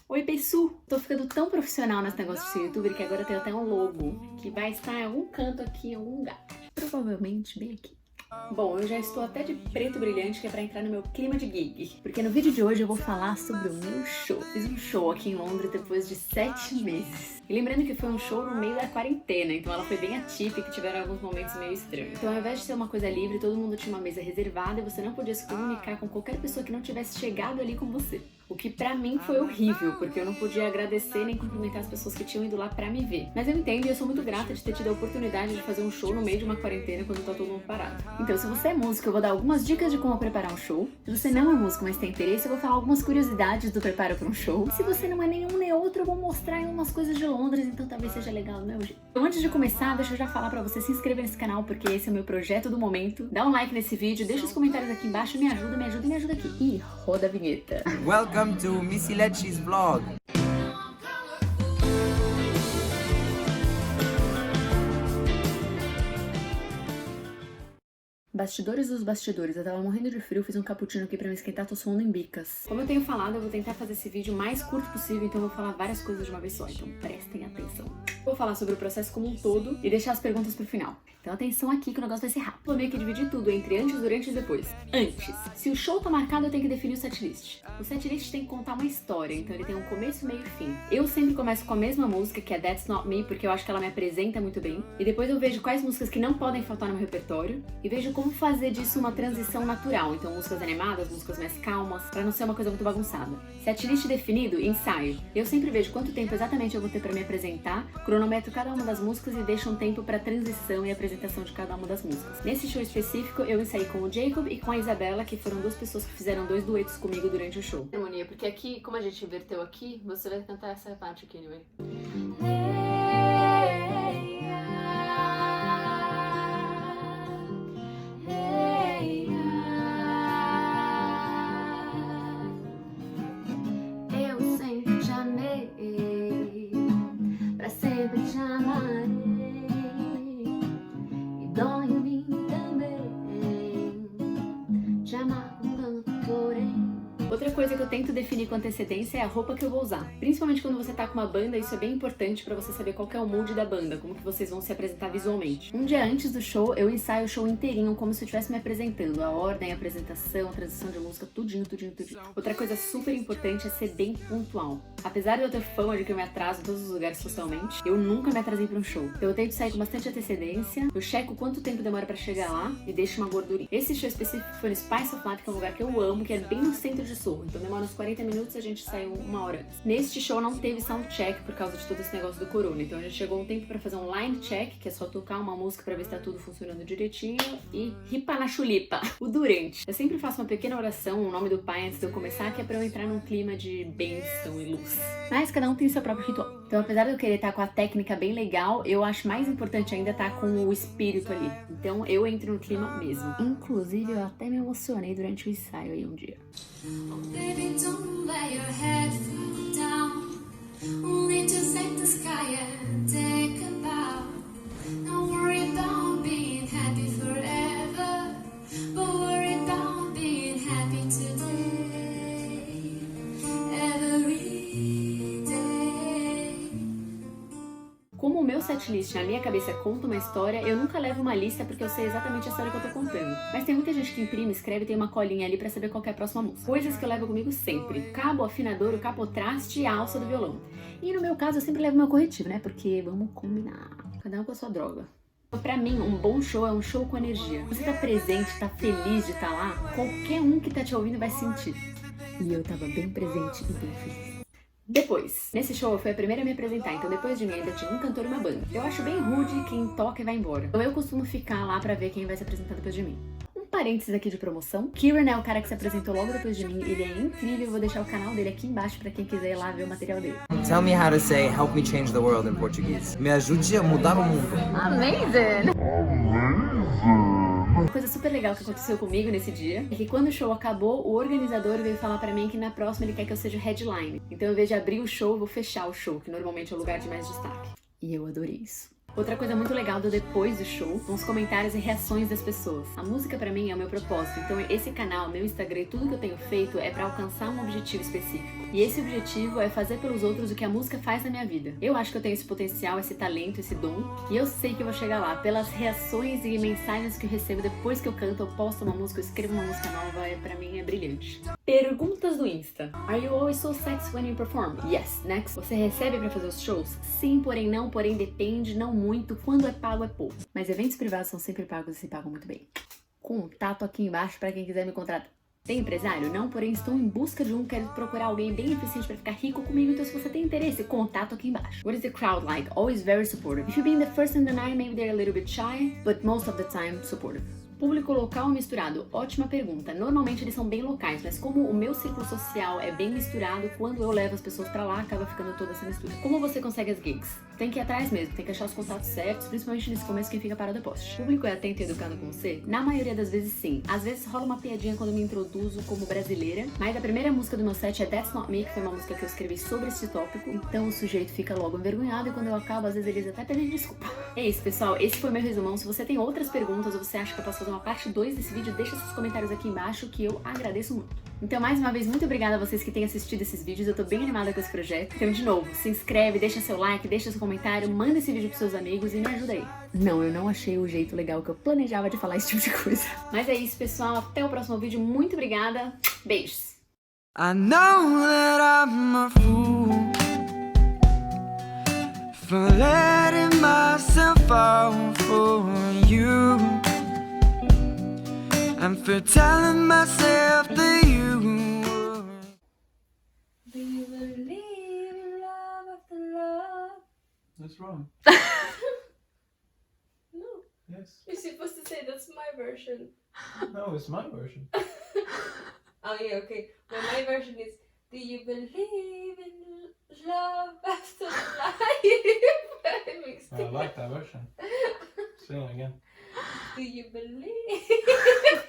Oi, Pessu! Tô ficando tão profissional nesse negócio de ser youtuber que agora eu tenho até um logo que vai estar em algum canto aqui, em algum lugar. Provavelmente bem aqui. Bom, eu já estou até de preto brilhante, que é pra entrar no meu clima de gig. Porque no vídeo de hoje eu vou falar sobre o meu show. Fiz um show aqui em Londres depois de 7 meses. E lembrando que foi um show no meio da quarentena, então ela foi bem atípica e tiveram alguns momentos meio estranhos. Então ao invés de ser uma coisa livre, todo mundo tinha uma mesa reservada e você não podia se comunicar com qualquer pessoa que não tivesse chegado ali com você. O que pra mim foi horrível, porque eu não podia agradecer nem cumprimentar as pessoas que tinham ido lá pra me ver. Mas eu entendo e eu sou muito grata de ter tido a oportunidade de fazer um show no meio de uma quarentena quando tá todo mundo parado. Então, se você é músico, eu vou dar algumas dicas de como preparar um show. Se você não é músico, mas tem interesse, eu vou falar algumas curiosidades do preparo para um show. Se você não é nenhum nem outro, eu vou mostrar umas coisas de Londres, então talvez seja legal do meu jeito. Então, antes de começar, deixa eu já falar pra você se inscrever nesse canal, porque esse é o meu projeto do momento. Dá um like nesse vídeo, deixa os comentários aqui embaixo, me ajuda, me ajuda e me ajuda aqui. E roda a vinheta. Welcome to Missy Lecce's vlog. Bastidores dos bastidores, eu tava morrendo de frio, fiz um cappuccino aqui pra me esquentar, tô suando em bicas. Como eu tenho falado, eu vou tentar fazer esse vídeo o mais curto possível, então eu vou falar várias coisas de uma vez só, então prestem atenção. Vou falar sobre o processo como um todo e deixar as perguntas pro final. Então atenção aqui que o negócio vai ser rápido. Vou meio que dividir tudo entre antes, durante e depois. Antes, se o show tá marcado, eu tenho que definir o setlist. O setlist tem que contar uma história, então ele tem um começo, meio e fim. Eu sempre começo com a mesma música, que é That's Not Me, porque eu acho que ela me apresenta muito bem. E depois eu vejo quais músicas que não podem faltar no meu repertório e vejo como fazer disso uma transição natural, então músicas animadas, músicas mais calmas, pra não ser uma coisa muito bagunçada. Setlist definido, ensaio. Eu sempre vejo quanto tempo exatamente eu vou ter pra me apresentar, cronometro cada uma das músicas e deixo um tempo pra transição e apresentação de cada uma das músicas. Nesse show específico, eu ensaiei com o Jacob e com a Isabela, que foram duas pessoas que fizeram 2 duetos comigo durante o show. Harmonia, porque aqui, como a gente inverteu aqui, você vai cantar essa parte aqui, anyway. Outra coisa que eu tento definir com antecedência é a roupa que eu vou usar. Principalmente quando você tá com uma banda, isso é bem importante pra você saber qual que é o mood da banda, como que vocês vão se apresentar visualmente. Um dia antes do show, eu ensaio o show inteirinho, como se eu estivesse me apresentando. A ordem, a apresentação, a transição de música, tudinho. Outra coisa super importante é ser bem pontual. Apesar de eu ter fama de que eu me atraso em todos os lugares socialmente, eu nunca me atrasei pra um show. Então eu tento sair com bastante antecedência, eu checo quanto tempo demora pra chegar lá e deixo uma gordurinha. Esse show específico foi no Spice of Life, que é um lugar que eu amo, que é bem no centro de Soho. Então demora uns 40 minutos, a gente saiu 1 hora antes. Neste show não teve soundcheck por causa de todo esse negócio do corona. Então a gente chegou um tempo pra fazer um line check, que é só tocar uma música pra ver se tá tudo funcionando direitinho, e ripa na chulipa. O durante. Eu sempre faço uma pequena oração, o nome do pai antes de eu começar, que é pra eu entrar num clima de bênção e luz. Mas cada um tem seu próprio ritual. Então apesar de eu querer estar com a técnica bem legal, eu acho mais importante ainda estar com o espírito ali. Então eu entro no clima mesmo. Inclusive eu até me emocionei durante o ensaio aí um dia. Oh, baby, don't let your head fall down. Only just let the sky and take a bow. Don't worry about being happy forever, but worry about being happy today, every day. Como o meu setlist na minha cabeça conta uma história, eu nunca levo uma lista porque eu sei exatamente a história que eu tô contando. Mas tem muita gente que imprime, escreve e tem uma colinha ali pra saber qual que é a próxima música. Coisas que eu levo comigo sempre: cabo, afinador, o capotraste e a alça do violão. E no meu caso eu sempre levo meu corretivo, né? Porque vamos combinar, cada um com a sua droga. Pra mim, um bom show é um show com energia. Você tá presente, tá feliz de estar lá, qualquer um que tá te ouvindo vai sentir. E eu tava bem presente e bem feliz. Depois, nesse show eu fui a primeira a me apresentar, então depois de mim ainda tinha um cantor e uma banda. Eu acho bem rude quem toca e vai embora. Então eu costumo ficar lá pra ver quem vai se apresentar depois de mim. Um parênteses aqui de promoção: Kieran é o cara que se apresentou logo depois de mim, ele é incrível, eu vou deixar o canal dele aqui embaixo pra quem quiser ir lá ver o material dele. Tell me how to say help me change the world in Portuguese. Me ajude a mudar o mundo. Amazing! Uma coisa super legal que aconteceu comigo nesse dia é que quando o show acabou, o organizador veio falar pra mim que na próxima ele quer que eu seja headline. Então, ao invés de abrir o show, eu vou fechar o show, que normalmente é o lugar de mais destaque. E eu adorei isso. Outra coisa muito legal do depois do show são os comentários e reações das pessoas. A música pra mim é o meu propósito, então esse canal, meu Instagram e tudo que eu tenho feito é pra alcançar um objetivo específico. E esse objetivo é fazer pelos outros o que a música faz na minha vida. Eu acho que eu tenho esse potencial, esse talento, esse dom, e eu sei que eu vou chegar lá. Pelas reações e mensagens que eu recebo depois que eu canto, eu posto uma música, eu escrevo uma música nova, pra mim é brilhante. Perguntas do Insta. Are you always so sexy when you perform? Yes. Next. Você recebe pra fazer os shows? Sim, porém não, porém depende, não muito. Quando é pago é pouco. Mas eventos privados são sempre pagos e se pagam muito bem. Contato aqui embaixo pra quem quiser me contratar. Tem empresário? Não, porém estou em busca de um, quero procurar alguém bem eficiente para ficar rico comigo, então se você tem interesse, contato aqui embaixo. What is the crowd like? Always very supportive. If you're being the first in the night, maybe they're a little bit shy, but most of the time supportive. Público local ou misturado? Ótima pergunta. Normalmente eles são bem locais, mas como o meu círculo social é bem misturado, quando eu levo as pessoas pra lá, acaba ficando toda essa mistura. Como você consegue as gigs? Tem que ir atrás mesmo, tem que achar os contatos certos, principalmente nesse começo que fica para o depósito. O público é atento e educado com você? Na maioria das vezes sim. Às vezes rola uma piadinha quando me introduzo como brasileira, mas a primeira música do meu set é That's Not Me, que foi uma música que eu escrevi sobre esse tópico, então o sujeito fica logo envergonhado e quando eu acabo, às vezes eles até pedem desculpa. É isso, pessoal, esse foi meu resumão. Se você tem outras perguntas ou você acha que eu posso fazer uma parte 2 desse vídeo, deixa seus comentários aqui embaixo que eu agradeço muito. Então, mais uma vez, muito obrigada a vocês que têm assistido esses vídeos, eu tô bem animada com esse projeto. Então, de novo, se inscreve, deixa seu like, deixa seu comentário, manda esse vídeo pros seus amigos e me ajuda aí. Não, eu não achei o jeito legal que eu planejava de falar esse tipo de coisa. Mas é isso, pessoal, até o próximo vídeo, muito obrigada, beijos! I know that I'm a fool for letting myself fall for you and for telling myself that you would. Do you believe in love after love? That's wrong. No. Yes. You're supposed to say that's my version. No, it's my version. Oh yeah, okay. Well, my version is, do you believe in love after life? I mixed I like that version. Sing it again. Do you believe?